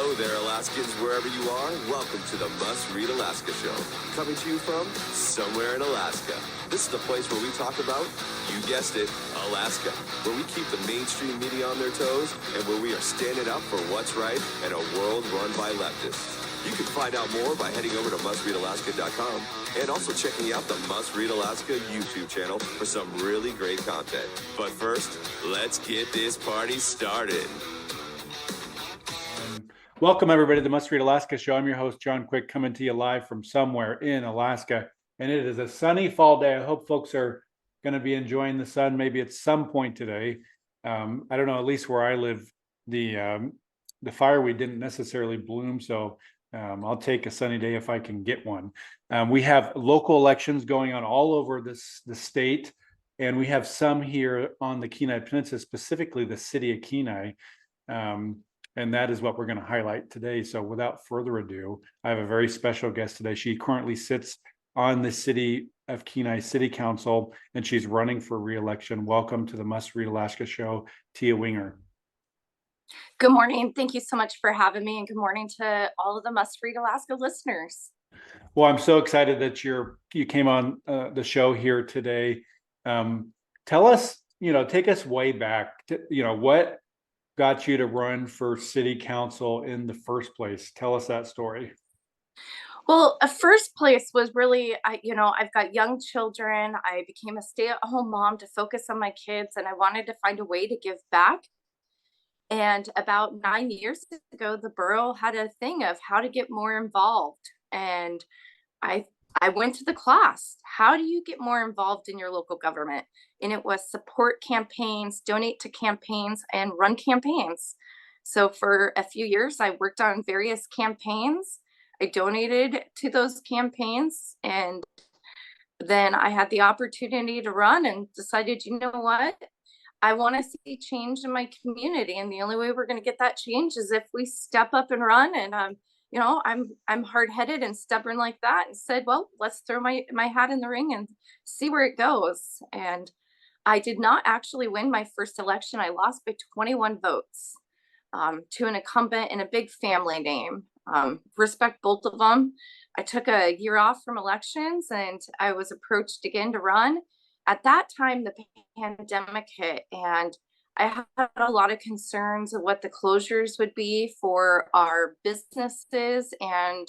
Hello there, Alaskans, wherever you are. Welcome to the Must Read Alaska Show. Coming to you from somewhere in Alaska. This is the place where we talk about, you guessed it, Alaska. Where we keep the mainstream media on their toes and where we are standing up for what's right in a world run by leftists. You can find out more by heading over to mustreadalaska.com and also checking out the Must Read Alaska YouTube channel for some really great content. But first, let's get this party started. Welcome, everybody, to the Must Read Alaska Show. I'm your host, John Quick, coming to you live from somewhere in Alaska. And it is a sunny fall day. I hope folks are going to be enjoying the sun maybe at some point today. I don't know, at least where I live, the fireweed didn't necessarily bloom, so I'll take a sunny day if I can get one. We have local elections going on all over the state, and we have some here on the Kenai Peninsula, specifically the city of Kenai. And that is what we're going to highlight today. So without further ado, I have a very special guest today. She currently sits on the City of Kenai City Council, and she's running for re-election. Welcome to the Must Read Alaska Show, Teea Winger. Good morning. Thank you so much for having me, and good morning to all of the Must Read Alaska listeners. Well, I'm so excited that you came on the show here today. Tell us, take us way back to, what got you to run for city council in the first place? Tell us that story. Well, first place was really, I've got young children. I became a stay-at-home mom to focus on my kids, and I wanted to find a way to give back. And about 9 years ago, the borough had a thing of how to get more involved. And I went to the class. How do you get more involved in your local government? And it was support campaigns, donate to campaigns, and run campaigns. So for a few years, I worked on various campaigns. I donated to those campaigns, and then I had the opportunity to run and decided, you know what? I want to see change in my community. And the only way we're going to get that change is if we step up and run. And I'm hard-headed and stubborn like that, and said, well, let's throw my hat in the ring and see where it goes. And I did not actually win my first election. I lost by 21 votes to an incumbent in a big family name. Respect both of them. I took a year off from elections, and I was approached again to run. At that time, the pandemic hit, and I had a lot of concerns of what the closures would be for our businesses, and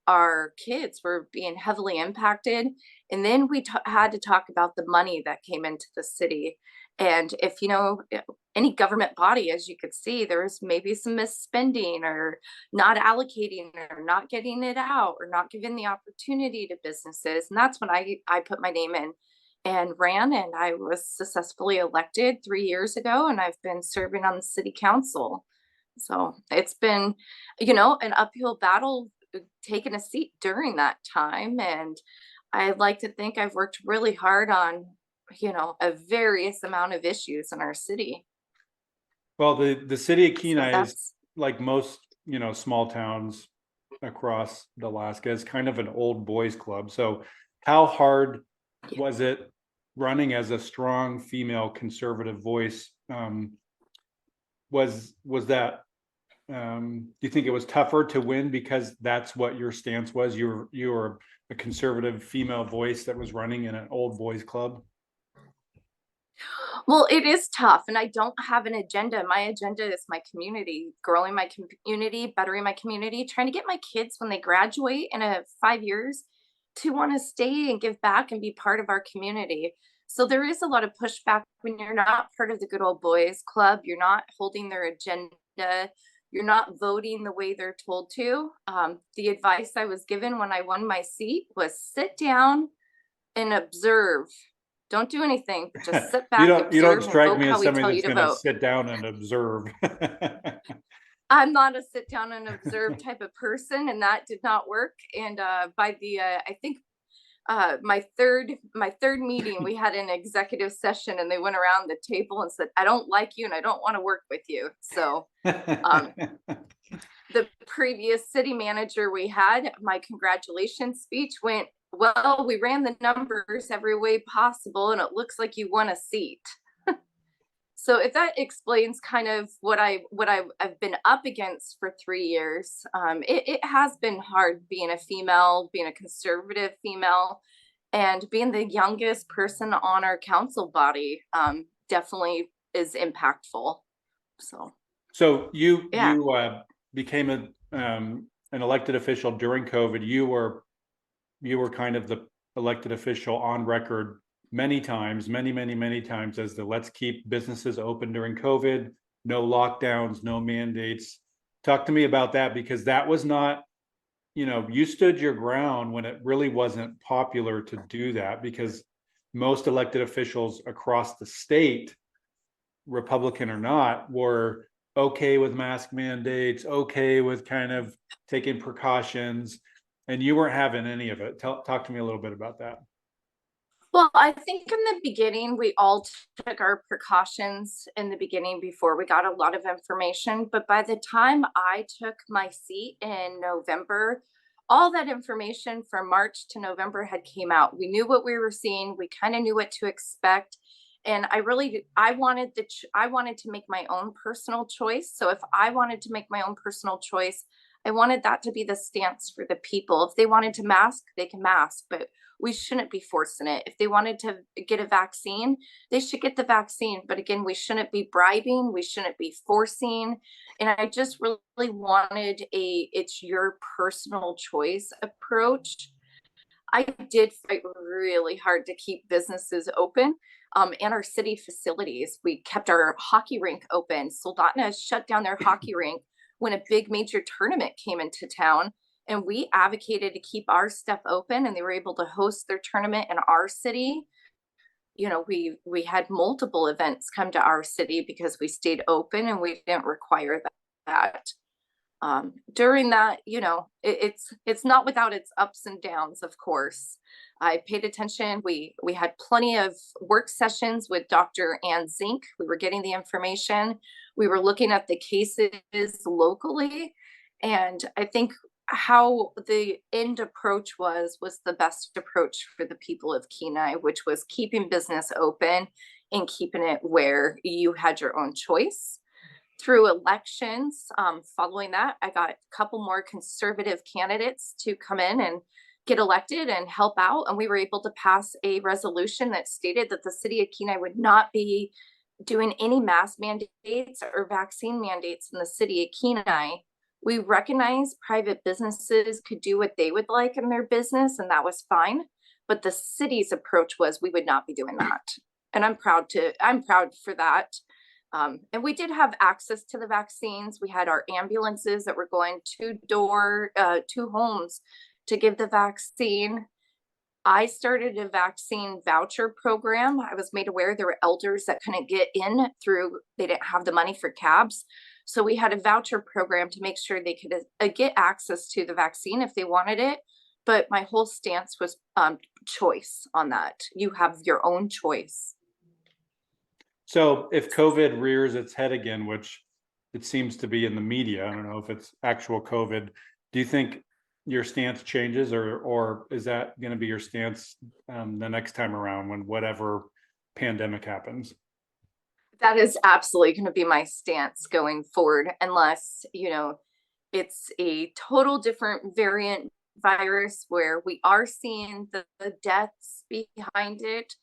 our kids were being heavily impacted. And then we had to talk about the money that came into the city. And if any government body, as you could see, there was maybe some misspending or not allocating or not getting it out or not giving the opportunity to businesses. And that's when I put my name in and ran, and I was successfully elected 3 years ago, and I've been serving on the city council. So it's been, an uphill battle taking a seat during that time. And I like to think I've worked really hard on, a various amount of issues in our city. Well, the city of Kenai is like most, small towns across Alaska, is kind of an old boys club. So how hard was it running as a strong female conservative voice? Was that, do you think it was tougher to win because that's what your stance was? You were a conservative female voice that was running in an old boys club? Well, it is tough, and I don't have an agenda. My agenda is my community, growing my community, bettering my community, trying to get my kids when they graduate in 5 years to want to stay and give back and be part of our community. So there is a lot of pushback when you're not part of the good old boys club. You're not holding their agenda. You're not voting the way they're told to. The advice I was given when I won my seat was sit down and observe. Don't do anything. Just sit back. You don't strike me as somebody that's going to sit down and observe. I'm not a sit down and observe type of person, and that did not work. And by the I think my third meeting, we had an executive session, and they went around the table and said, "I don't like you, and I don't want to work with you." So the previous city manager we had, my congratulations speech went, well, we ran the numbers every way possible, and it looks like you won a seat. So if that explains kind of what I've been up against for 3 years, it has been hard being a female, being a conservative female, and being the youngest person on our council body. Definitely is impactful. So Yeah. you became an elected official during COVID. You were kind of the elected official on record many times, many times as the let's keep businesses open during COVID, no lockdowns, no mandates. Talk to me about that, because that was not, you stood your ground when it really wasn't popular to do that, because most elected officials across the state, Republican or not, were okay with mask mandates, okay with kind of taking precautions, and you weren't having any of it. Talk to me a little bit about that. Well, I think in the beginning, we all took our precautions in the beginning before we got a lot of information. But by the time I took my seat in November, all that information from March to November had came out. We knew what we were seeing. We kind of knew what to expect. And I wanted to make my own personal choice. So if I wanted to make my own personal choice, I wanted that to be the stance for the people. If they wanted to mask, they can mask, but we shouldn't be forcing it. If they wanted to get a vaccine, they should get the vaccine. But again, we shouldn't be bribing, we shouldn't be forcing. And I just really wanted it's your personal choice approach. I did fight really hard to keep businesses open, and our city facilities. We kept our hockey rink open. Soldotna shut down their hockey rink when a big major tournament came into town, and we advocated to keep our stuff open, and they were able to host their tournament in our city. We had multiple events come to our city because we stayed open and we didn't require that. During that, it's not without its ups and downs, of course. I paid attention. We had plenty of work sessions with Dr. Ann Zink. We were getting the information. We were looking at the cases locally. And I think how the end approach was the best approach for the people of Kenai, which was keeping business open and keeping it where you had your own choice. Through elections, following that, I got a couple more conservative candidates to come in and get elected and help out. And we were able to pass a resolution that stated that the city of Kenai would not be doing any mask mandates or vaccine mandates in the city of Kenai. We recognize private businesses could do what they would like in their business, and that was fine. But the city's approach was we would not be doing that. And I'm proud for that. And we did have access to the vaccines. We had our ambulances that were going to homes to give the vaccine. I started a vaccine voucher program. I was made aware there were elders that couldn't get in they didn't have the money for cabs. So we had a voucher program to make sure they could get access to the vaccine if they wanted it. But my whole stance was choice on that. You have your own choice. So if COVID rears its head again, which it seems to be in the media, I don't know if it's actual COVID, do you think your stance changes, or is that going to be your stance the next time around when whatever pandemic happens? That is absolutely going to be my stance going forward, unless, it's a total different variant virus where we are seeing the deaths behind it.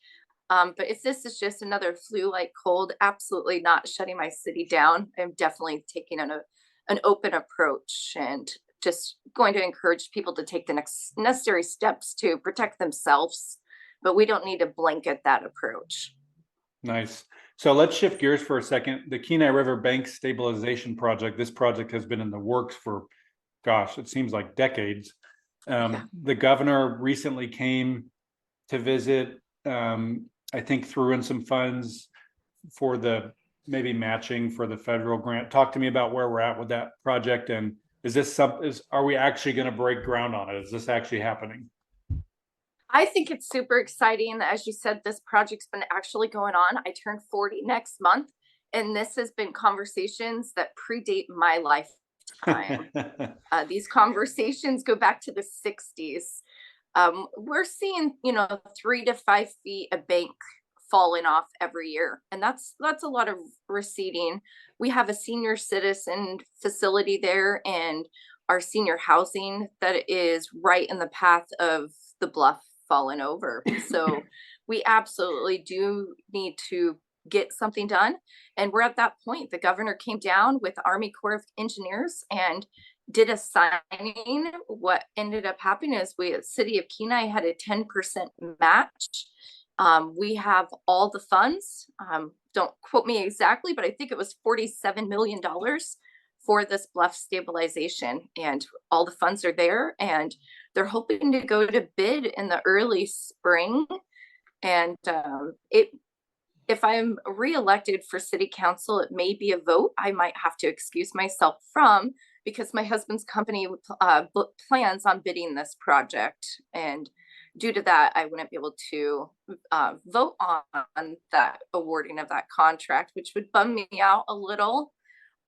But if this is just another flu-like cold, absolutely not shutting my city down. I'm definitely taking an open approach and just going to encourage people to take the next necessary steps to protect themselves. But we don't need to blanket that approach. Nice. So let's shift gears for a second. The Kenai Riverbank Stabilization Project, this project has been in the works for, gosh, it seems like decades. The governor recently came to visit, I think threw in some funds for the maybe matching for the federal grant. Talk to me about where we're at with that project, and are we actually going to break ground on it? Is this actually happening? I think it's super exciting. As you said, this project's been actually going on. I turn 40 next month, and this has been conversations that predate my lifetime. These conversations go back to the 60s. We're seeing, 3 to 5 feet of bank falling off every year. And that's a lot of receding. We have a senior citizen facility there and our senior housing that is right in the path of the bluff falling over. So we absolutely do need to get something done. And we're at that point. The governor came down with the Army Corps of Engineers and did a signing. What ended up happening is city of Kenai had a 10% match. We have all the funds. Don't quote me exactly, but I think it was $47 million for this bluff stabilization, and all the funds are there, and they're hoping to go to bid in the early spring. And if I'm reelected for city council, it may be a vote I might have to excuse myself from, because my husband's company plans on bidding this project. And due to that, I wouldn't be able to vote on that awarding of that contract, which would bum me out a little.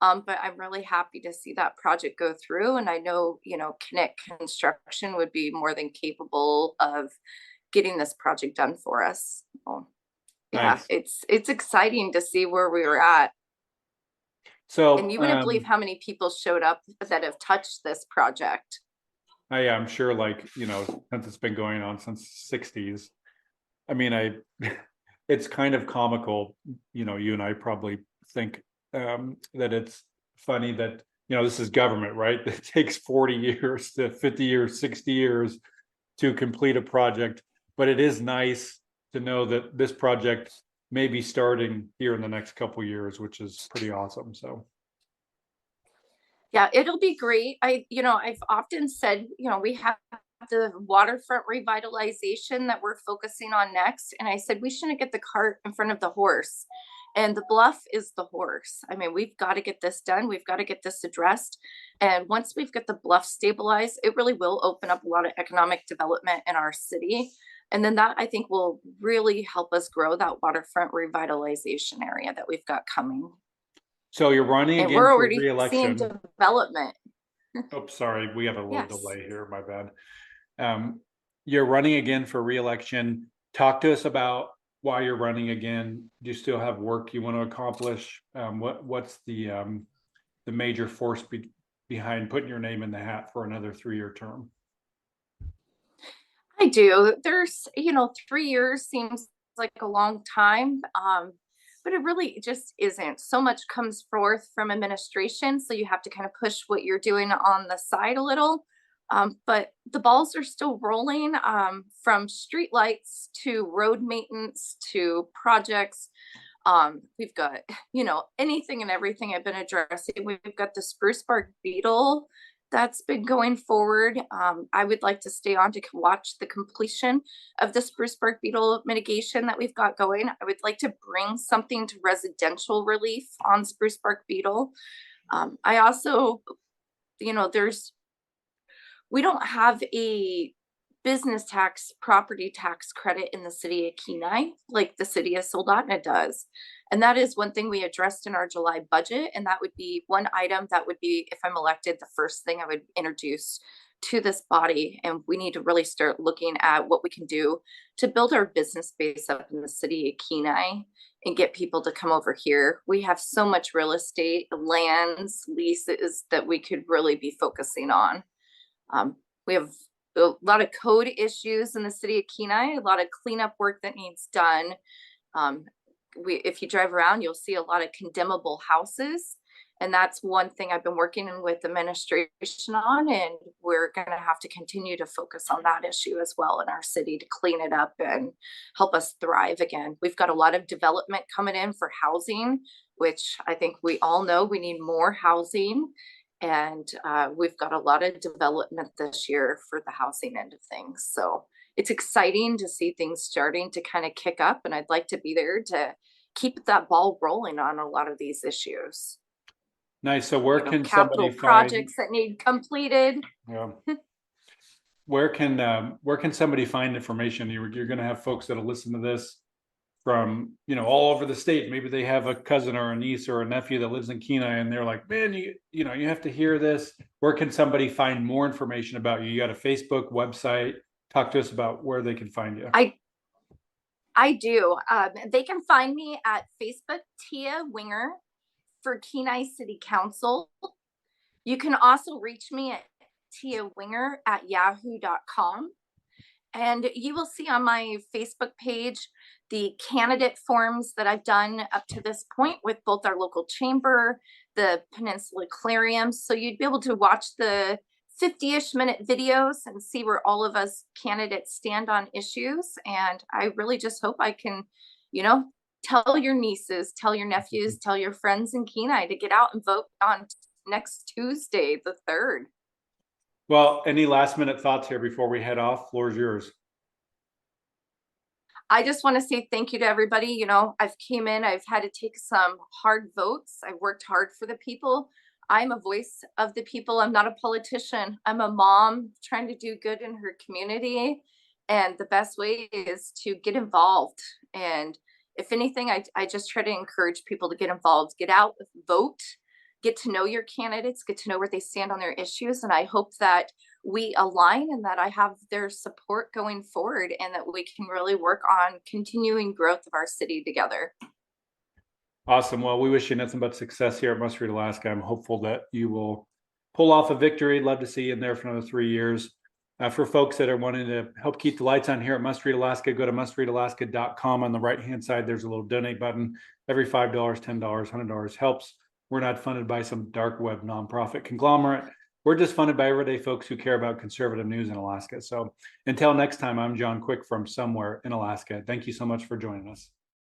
But I'm really happy to see that project go through. And I know, Connect Construction would be more than capable of getting this project done for us. So, yeah, Nice. it's exciting to see where we were at. So, And you wouldn't believe how many people showed up that have touched this project. yeah, I'm sure, since it's been going on since the 60s. I mean, it's kind of comical, you and I probably think that it's funny that, this is government, right? It takes 40 years to 50 years, 60 years to complete a project. But it is nice to know that this project may be starting here in the next couple of years, which is pretty awesome. So. Yeah, it'll be great. I've often said, we have the waterfront revitalization that we're focusing on next. And I said, we shouldn't get the cart in front of the horse. And the bluff is the horse. I mean, we've got to get this done. We've got to get this addressed. And once we've got the bluff stabilized, it really will open up a lot of economic development in our city. And then that, I think, will really help us grow that waterfront revitalization area that we've got coming. So you're running and again we're for already seeing re-election. development. Oh, sorry, we have a little Yes. delay here. My bad. You're running again for re-election. Talk to us about why you're running again. Do you still have work you want to accomplish? What's the major force behind putting your name in the hat for another 3-year term? I do. There's, 3 years seems like a long time. But it really just isn't. So much comes forth from administration. So you have to kind of push what you're doing on the side a little. But the balls are still rolling, from street lights to road maintenance to projects. We've got, anything and everything I've been addressing. We've got the spruce bark beetle that's been going forward. I would like to stay on to watch the completion of the spruce bark beetle mitigation that we've got going. I would like to bring something to residential relief on spruce bark beetle. I also, we don't have a business tax, property tax credit in the city of Kenai like the city of Soldotna does. And that is one thing we addressed in our July budget. And that would be one item that would be, if I'm elected, the first thing I would introduce to this body. And we need to really start looking at what we can do to build our business base up in the city of Kenai and get people to come over here. We have so much real estate, lands, leases that we could really be focusing on. We have a lot of code issues in the city of Kenai, a lot of cleanup work that needs done. If you drive around, you'll see a lot of condemnable houses. And that's one thing I've been working with administration on. And we're going to have to continue to focus on that issue as well in our city to clean it up and help us thrive again. We've got a lot of development coming in for housing, which I think we all know we need more housing. And we've got a lot of development this year for the housing end of things. So it's exciting to see things starting to kind of kick up. And I'd like to be there to keep that ball rolling on a lot of these issues. Nice. So where can capital somebody projects that need completed? Yeah. Where can somebody find information? You're going to have folks that'll listen to this from, all over the state. Maybe they have a cousin or a niece or a nephew that lives in Kenai and they're like, man, you have to hear this. Where can somebody find more information about you? You got a Facebook website. Talk to us about where they can find you. I do. They can find me at Facebook, Teea Winger for Kenai City Council. You can also reach me at teawinger@yahoo.com. And you will see on my Facebook page the candidate forms that I've done up to this point with both our local chamber, the Peninsula Aquarium. So you'd be able to watch the 50-ish minute videos and see where all of us candidates stand on issues. And I really just hope I can, tell your nieces, tell your nephews, tell your friends in Kenai to get out and vote on next Tuesday, the 3rd. Well, any last minute thoughts here before we head off? Floor is yours. I just want to say thank you to everybody. I've came in, I've had to take some hard votes. I've worked hard for the people. I'm a voice of the people. I'm not a politician. I'm a mom trying to do good in her community. And the best way is to get involved. And if anything, I just try to encourage people to get involved, get out, vote, get to know your candidates, get to know where they stand on their issues. And I hope that we align and that I have their support going forward and that we can really work on continuing growth of our city together. Awesome. Well, we wish you nothing but success here at Must Read Alaska. I'm hopeful that you will pull off a victory. Love to see you in there for another 3 years. For folks that are wanting to help keep the lights on here at Must Read Alaska, go to mustreadalaska.com. On the right-hand side, there's a little donate button. Every $5, $10, $100 helps. We're not funded by some dark web nonprofit conglomerate. We're just funded by everyday folks who care about conservative news in Alaska. So until next time, I'm John Quick from somewhere in Alaska. Thank you so much for joining us.